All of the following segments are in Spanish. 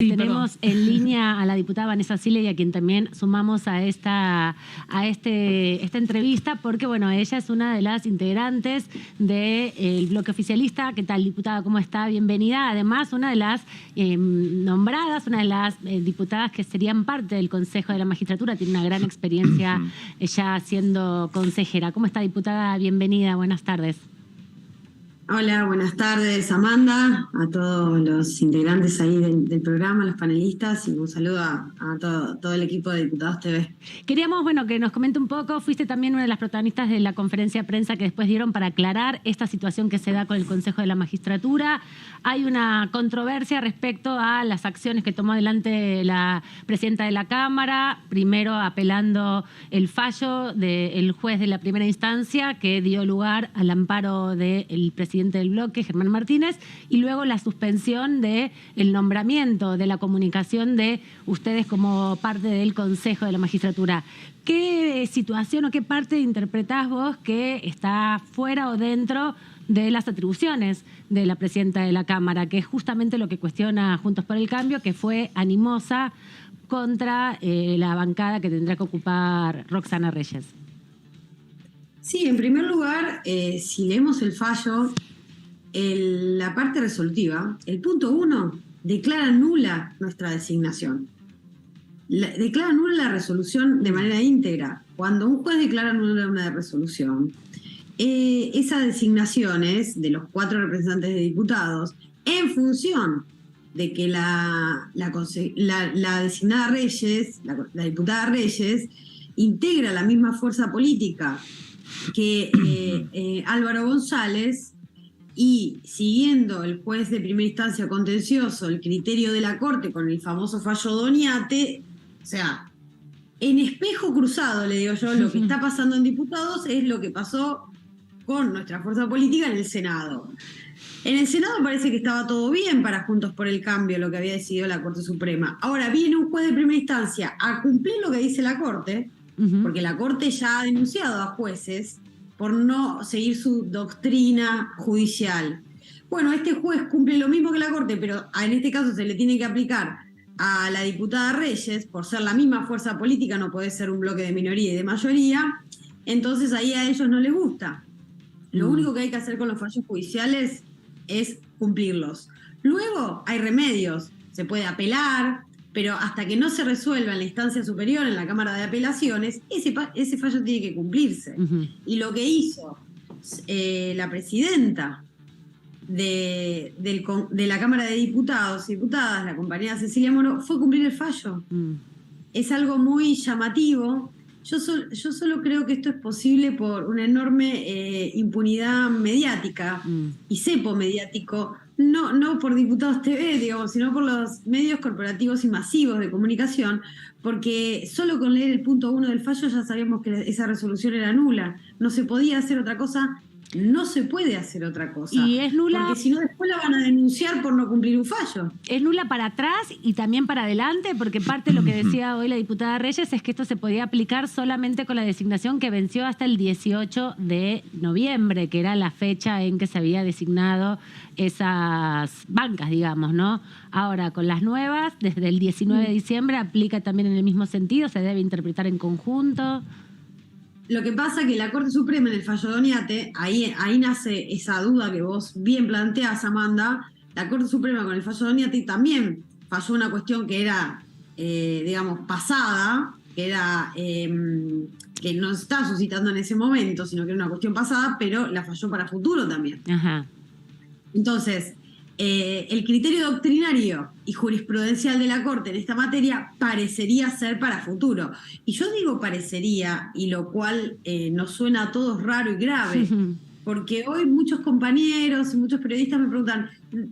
Sí, tenemos en línea a la diputada Vanessa Sile, y a quien también sumamos a esta entrevista, porque bueno, ella es una de las integrantes del bloque oficialista. ¿Qué tal, diputada? ¿Cómo está? Bienvenida. Además, una de las nombradas, una de las diputadas que serían parte del Consejo de la Magistratura. Tiene una gran experiencia ya siendo consejera. ¿Cómo está, diputada? Bienvenida. Buenas tardes. Hola, buenas tardes, Amanda, a todos los integrantes ahí del programa, los panelistas, y un saludo a todo el equipo de Diputados TV. Queríamos, que nos comente un poco. Fuiste también una de las protagonistas de la conferencia de prensa que después dieron para aclarar esta situación que se da con el Consejo de la Magistratura. Hay una controversia respecto a las acciones que tomó adelante la presidenta de la Cámara, primero apelando el fallo del juez de la primera instancia que dio lugar al amparo del presidente del bloque, Germán Martínez, y luego la suspensión del nombramiento, de la comunicación de ustedes como parte del Consejo de la Magistratura. ¿Qué situación o qué parte interpretás vos que está fuera o dentro de las atribuciones de la presidenta de la Cámara, que es justamente lo que cuestiona Juntos por el Cambio, que fue animosa contra la bancada que tendrá que ocupar Roxana Reyes? Sí, en primer lugar, si leemos el fallo, la parte resolutiva, el punto 1, declara nula nuestra designación. Declara nula la resolución de manera íntegra. Cuando un juez declara nula una resolución, esas designaciones de los 4 representantes de diputados, en función de que la designada Reyes, la diputada Reyes, integra la misma fuerza política que Álvaro González, y siguiendo el juez de primera instancia contencioso el criterio de la Corte con el famoso fallo Doniate, o sea, en espejo cruzado, le digo yo, lo que está pasando en diputados es lo que pasó con nuestra fuerza política en el Senado. En el Senado parece que estaba todo bien para Juntos por el Cambio, lo que había decidido la Corte Suprema. Ahora viene un juez de primera instancia a cumplir lo que dice la Corte, porque la Corte ya ha denunciado a jueces por no seguir su doctrina judicial. Bueno, este juez cumple lo mismo que la Corte, pero en este caso se le tiene que aplicar a la diputada Reyes, por ser la misma fuerza política, no puede ser un bloque de minoría y de mayoría, entonces ahí a ellos no les gusta. Lo único que hay que hacer con los fallos judiciales es cumplirlos. Luego hay remedios, se puede apelar, pero hasta que no se resuelva en la instancia superior, en la Cámara de Apelaciones, ese fallo tiene que cumplirse. Y lo que hizo la presidenta de la Cámara de Diputados y Diputadas, la compañera Cecilia Moro, fue cumplir el fallo. Es algo muy llamativo. Yo solo creo que esto es posible por una enorme impunidad mediática y cepo mediático, no por Diputados TV, digamos, sino por los medios corporativos y masivos de comunicación, porque solo con leer el punto 1 del fallo ya sabíamos que esa resolución era nula. No se podía hacer otra cosa. No se puede hacer otra cosa. Y es nula, porque si no, después la van a denunciar por no cumplir un fallo. Es nula para atrás y también para adelante, porque parte de lo que decía hoy la diputada Reyes es que esto se podía aplicar solamente con la designación que venció hasta el 18 de noviembre, que era la fecha en que se había designado esas bancas, digamos, ¿no? Ahora, con las nuevas, desde el 19 de diciembre, aplica también en el mismo sentido, se debe interpretar en conjunto. Lo que pasa es que la Corte Suprema en el fallo Doniate, ahí nace esa duda que vos bien planteás, Amanda. La Corte Suprema con el fallo Doniate también falló una cuestión que era, digamos, pasada, que era que no se estaba suscitando en ese momento, sino que era una cuestión pasada, pero la falló para futuro también. Entonces, el criterio doctrinario y jurisprudencial de la Corte en esta materia parecería ser para futuro. Y yo digo parecería, y lo cual nos suena a todos raro y grave, porque hoy muchos compañeros y muchos periodistas me preguntan,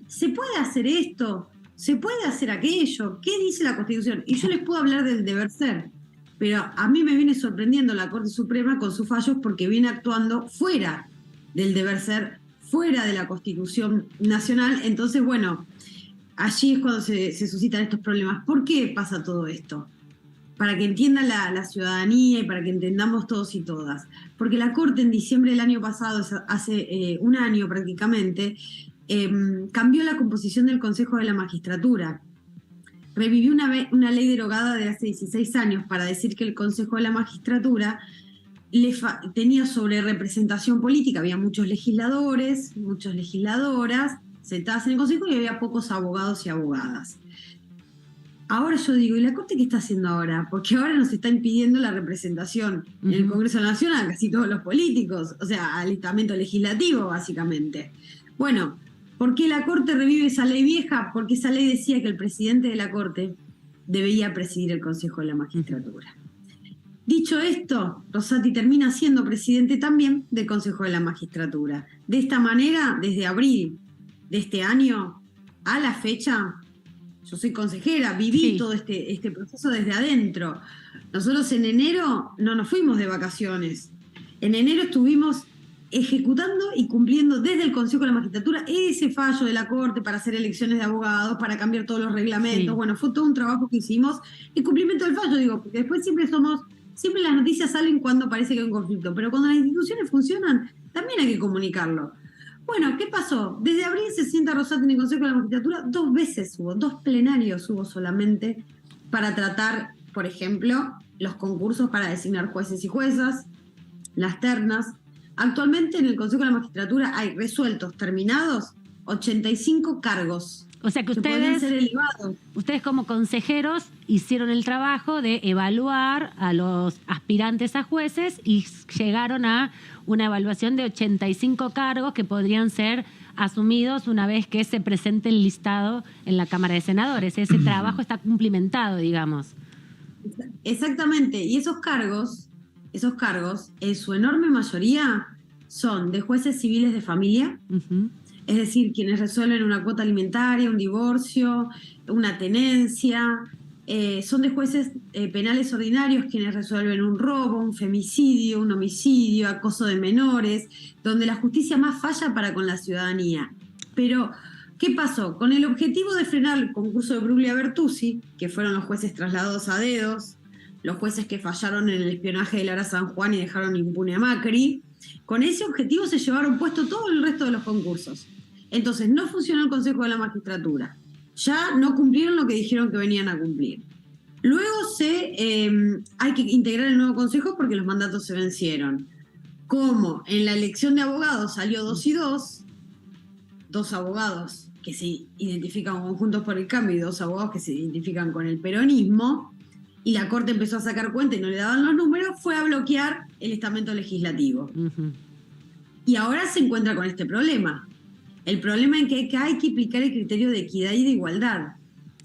¿se puede hacer esto? ¿Se puede hacer aquello? ¿Qué dice la Constitución? Y yo les puedo hablar del deber ser, pero a mí me viene sorprendiendo la Corte Suprema con sus fallos porque viene actuando fuera del deber ser, fuera de la Constitución Nacional. Entonces, bueno, allí es cuando se suscitan estos problemas. ¿Por qué pasa todo esto? Para que entienda la ciudadanía y para que entendamos todos y todas. Porque la Corte en diciembre del año pasado, hace un año prácticamente, cambió la composición del Consejo de la Magistratura. revivió una ley derogada de hace 16 años para decir que el Consejo de la Magistratura tenía sobre representación política, había muchos legisladores, muchas legisladoras sentadas en el Consejo y había pocos abogados y abogadas. Ahora yo digo, ¿y la Corte qué está haciendo ahora? Porque ahora nos está impidiendo la representación en el Congreso Nacional a casi todos los políticos, o sea, al estamento legislativo, básicamente. Bueno, ¿por qué la Corte revive esa ley vieja? Porque esa ley decía que el presidente de la Corte debía presidir el Consejo de la Magistratura. Dicho esto, Rosati termina siendo presidente también del Consejo de la Magistratura. De esta manera, desde abril de este año a la fecha, yo soy consejera, viví todo este proceso desde adentro. Nosotros en enero no nos fuimos de vacaciones. En enero estuvimos ejecutando y cumpliendo desde el Consejo de la Magistratura ese fallo de la Corte para hacer elecciones de abogados, para cambiar todos los reglamentos. Bueno, fue todo un trabajo que hicimos en cumplimiento del fallo, digo, porque después siempre las noticias salen cuando parece que hay un conflicto, pero cuando las instituciones funcionan, también hay que comunicarlo. Bueno, ¿qué pasó? Desde abril se sienta Rosati en el Consejo de la Magistratura, 2 veces hubo, 2 plenarios hubo solamente para tratar, por ejemplo, los concursos para designar jueces y juezas, las ternas. Actualmente en el Consejo de la Magistratura hay resueltos, terminados, 85 cargos. O sea que ustedes como consejeros hicieron el trabajo de evaluar a los aspirantes a jueces y llegaron a una evaluación de 85 cargos que podrían ser asumidos una vez que se presente el listado en la Cámara de Senadores. Ese trabajo está cumplimentado, digamos. Exactamente, y esos cargos, en su enorme mayoría, son de jueces civiles de familia, es decir, quienes resuelven una cuota alimentaria, un divorcio, una tenencia. Son de jueces penales ordinarios quienes resuelven un robo, un femicidio, un homicidio, acoso de menores, donde la justicia más falla para con la ciudadanía. Pero, ¿qué pasó? Con el objetivo de frenar el concurso de Bruglia Bertuzzi, que fueron los jueces trasladados a dedos, los jueces que fallaron en el espionaje de Lara San Juan y dejaron impune a Macri, con ese objetivo se llevaron puesto todo el resto de los concursos. Entonces, no funcionó el Consejo de la Magistratura. Ya no cumplieron lo que dijeron que venían a cumplir. Luego hay que integrar el nuevo Consejo porque los mandatos se vencieron. Como en la elección de abogados salió 2 y 2, 2 abogados que se identifican con Juntos por el Cambio y 2 abogados que se identifican con el peronismo, y la Corte empezó a sacar cuenta y no le daban los números, fue a bloquear el estamento legislativo. Y ahora se encuentra con este problema. El problema es que hay que aplicar el criterio de equidad y de igualdad.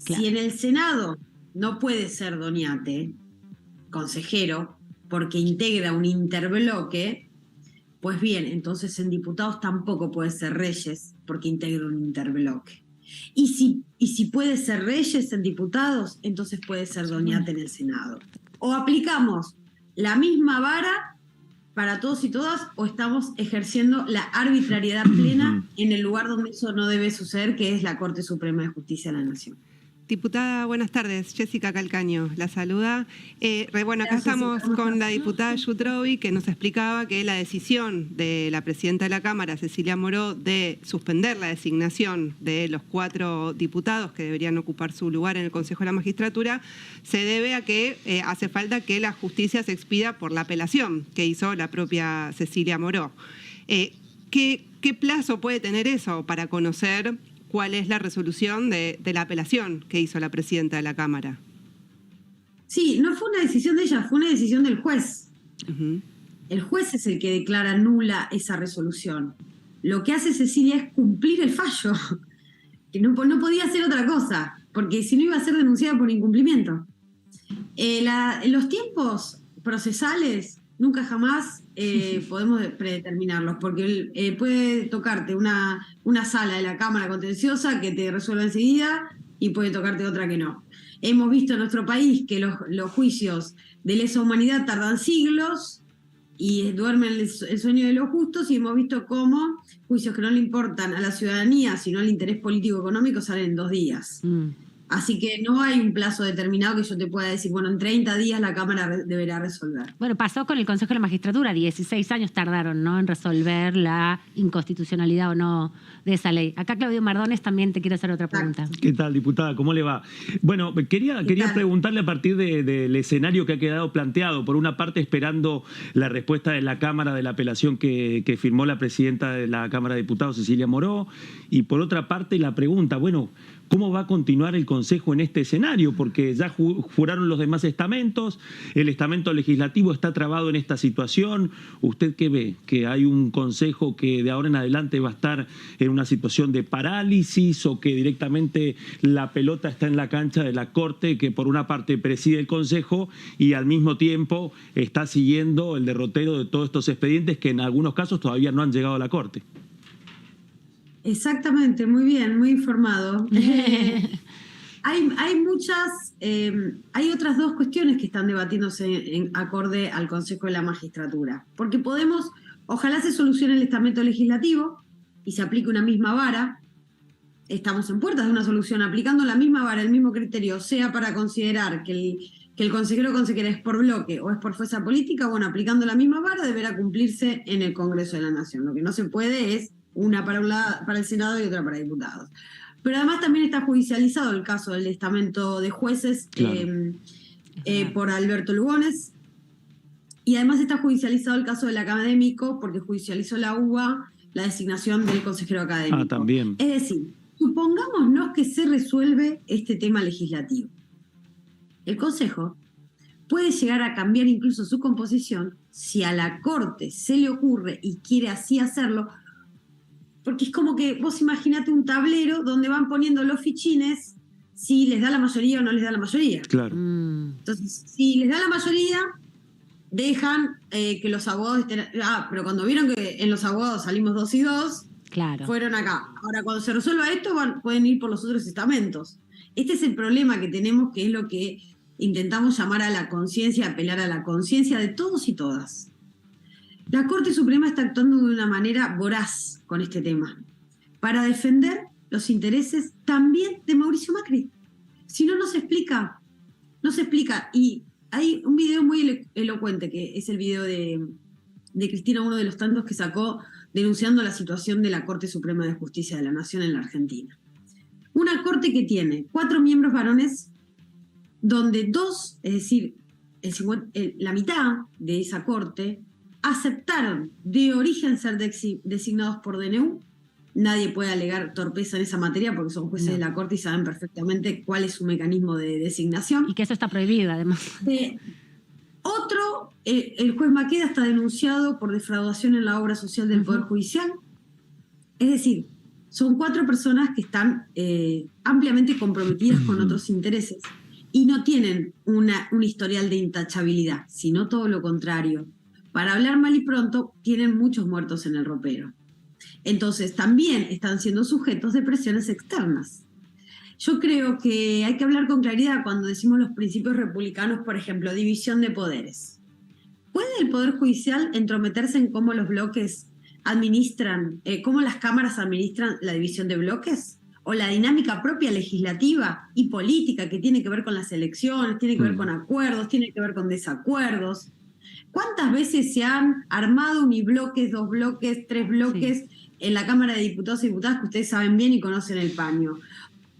Claro. Si en el Senado no puede ser Doñate, consejero, porque integra un interbloque, pues bien, entonces en diputados tampoco puede ser Reyes, porque integra un interbloque. Y si puede ser Reyes en diputados, entonces puede ser Doñate en el Senado. O aplicamos la misma vara para todos y todas, o estamos ejerciendo la arbitrariedad plena en el lugar donde eso no debe suceder, que es la Corte Suprema de Justicia de la Nación. Diputada, buenas tardes. Jessica Calcaño la saluda. Bueno, acá estamos con la diputada Yutrovi, que nos explicaba que la decisión de la presidenta de la Cámara, Cecilia Moró, de suspender la designación de los 4 diputados que deberían ocupar su lugar en el Consejo de la Magistratura se debe a que hace falta que la justicia se expida por la apelación que hizo la propia Cecilia Moró. ¿Qué plazo puede tener eso para conocer cuál es la resolución de la apelación que hizo la presidenta de la Cámara? Sí, no fue una decisión de ella, fue una decisión del juez. El juez es el que declara nula esa resolución. Lo que hace Cecilia es cumplir el fallo, que no podía hacer otra cosa, porque si no iba a ser denunciada por incumplimiento. Los tiempos procesales nunca jamás podemos predeterminarlos, porque puede tocarte una sala de la Cámara Contenciosa que te resuelva enseguida y puede tocarte otra que no. Hemos visto en nuestro país que los juicios de lesa humanidad tardan siglos y duermen el sueño de los justos, y hemos visto cómo juicios que no le importan a la ciudadanía, sino al interés político-económico, salen en 2 días. Así que no hay un plazo determinado que yo te pueda decir, bueno, en 30 días la Cámara deberá resolver. Bueno, pasó con el Consejo de la Magistratura, 16 años tardaron, ¿no?, en resolver la inconstitucionalidad o no de esa ley. Acá Claudio Mardones también te quiere hacer otra pregunta. ¿Qué tal, diputada? ¿Cómo le va? Bueno, quería preguntarle a partir del escenario que ha quedado planteado. Por una parte, esperando la respuesta de la Cámara de la apelación que firmó la presidenta de la Cámara de Diputados, Cecilia Moró, y por otra parte, la pregunta, bueno, ¿cómo va a continuar el Consejo en este escenario? Porque ya juraron los demás estamentos, el estamento legislativo está trabado en esta situación. ¿Usted qué ve? ¿Que hay un Consejo que de ahora en adelante va a estar en una situación de parálisis o que directamente la pelota está en la cancha de la Corte, que por una parte preside el Consejo y al mismo tiempo está siguiendo el derrotero de todos estos expedientes que en algunos casos todavía no han llegado a la Corte? Exactamente, muy bien, muy informado. Hay muchas, hay otras dos cuestiones que están debatiéndose en acorde al Consejo de la Magistratura, porque ojalá se solucione el estamento legislativo y se aplique una misma vara. Estamos en puertas de una solución, aplicando la misma vara, el mismo criterio, sea para considerar que el consejero o consejera es por bloque o es por fuerza política, bueno, aplicando la misma vara deberá cumplirse en el Congreso de la Nación. Lo que no se puede es una para el Senado y otra para diputados. Pero además también está judicializado el caso del estamento de jueces, claro, por Alberto Lugones, y además está judicializado el caso del académico porque judicializó la UBA la designación del consejero académico. También. Es decir, supongámonos que se resuelve este tema legislativo. El Consejo puede llegar a cambiar incluso su composición si a la Corte se le ocurre y quiere así hacerlo, porque es como que vos imaginate un tablero donde van poniendo los fichines si les da la mayoría o no les da la mayoría. Claro. Entonces, si les da la mayoría, dejan que los abogados estén... pero cuando vieron que en los abogados salimos 2 y 2, claro, fueron acá. Ahora, cuando se resuelva esto, pueden ir por los otros estamentos. Este es el problema que tenemos, que es lo que intentamos llamar a la conciencia, apelar a la conciencia de todos y todas. La Corte Suprema está actuando de una manera voraz con este tema, para defender los intereses también de Mauricio Macri. Si no, no se explica. No se explica. Y hay un video muy elocuente, que es el video de Cristina, uno de los tantos que sacó denunciando la situación de la Corte Suprema de Justicia de la Nación en la Argentina. Una corte que tiene 4 miembros varones, donde 2, es decir, la mitad de esa corte, aceptaron de origen ser designados por DNU. Nadie puede alegar torpeza en esa materia porque son jueces de la Corte y saben perfectamente cuál es su mecanismo de designación. Y que eso está prohibido, además. Otro, el juez Maqueda está denunciado por defraudación en la obra social del Poder Judicial. Es decir, son 4 personas que están ampliamente comprometidas con otros intereses y no tienen un historial de intachabilidad, sino todo lo contrario. Para hablar mal y pronto, tienen muchos muertos en el ropero. Entonces, también están siendo sujetos de presiones externas. Yo creo que hay que hablar con claridad cuando decimos los principios republicanos, por ejemplo, división de poderes. ¿Puede el Poder Judicial entrometerse en cómo los bloques administran, cómo las cámaras administran la división de bloques? ¿O la dinámica propia legislativa y política que tiene que ver con las elecciones, tiene que ver con acuerdos, tiene que ver con desacuerdos? ¿Cuántas veces se han armado unibloques, 2 bloques, 3 bloques en la Cámara de Diputados y Diputadas que ustedes saben bien y conocen el paño?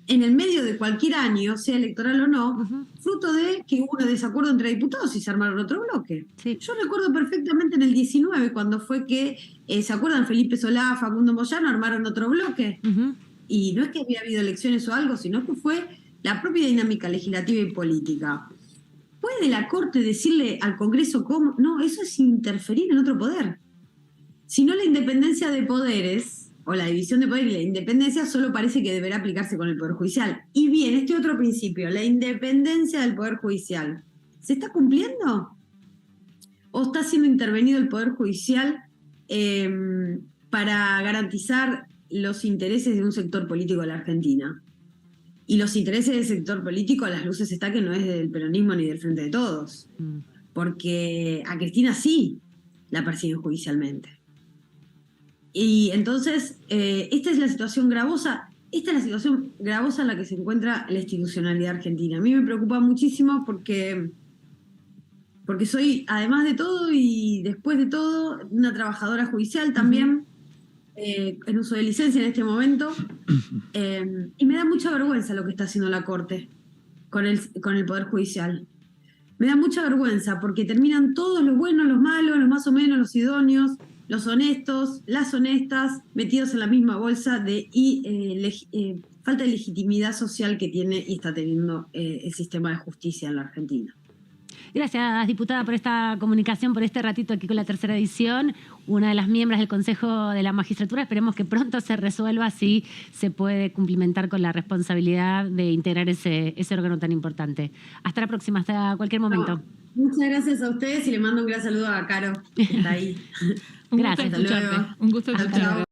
En el medio de cualquier año, sea electoral o no, fruto de que hubo un desacuerdo entre diputados y se armaron otro bloque. Sí. Yo recuerdo perfectamente en el 19, cuando fue que, ¿se acuerdan? Felipe Solá, Facundo Moyano armaron otro bloque. Y no es que había habido elecciones o algo, sino que fue la propia dinámica legislativa y política. ¿Puede la Corte decirle al Congreso cómo? No, eso es interferir en otro poder. Si no, la independencia de poderes, o la división de poderes y la independencia, solo parece que deberá aplicarse con el Poder Judicial. Y bien, este otro principio, la independencia del Poder Judicial, ¿se está cumpliendo? ¿O está siendo intervenido el Poder Judicial para garantizar los intereses de un sector político de la Argentina? Y los intereses del sector político, a las luces está que no es del peronismo ni del Frente de Todos. Porque a Cristina sí la persiguen judicialmente. Y entonces, esta es la situación gravosa. esta es la situación gravosa en la que se encuentra la institucionalidad argentina. A mí me preocupa muchísimo porque soy, además de todo y después de todo, una trabajadora judicial también, en uso de licencia en este momento, y me da mucha vergüenza lo que está haciendo la Corte con el Poder Judicial. Me da mucha vergüenza porque terminan todos los buenos, los malos, los más o menos, los idóneos, los honestos, las honestas, metidos en la misma bolsa de falta de legitimidad social que tiene y está teniendo el sistema de justicia en la Argentina. Gracias, diputada, por esta comunicación, por este ratito aquí con la tercera edición. Una de las miembros del Consejo de la Magistratura. Esperemos que pronto se resuelva si se puede cumplimentar con la responsabilidad de integrar ese órgano tan importante. Hasta la próxima, hasta cualquier momento. Muchas gracias a ustedes y le mando un gran saludo a Caro, que está ahí. Gracias. Un gusto escucharte.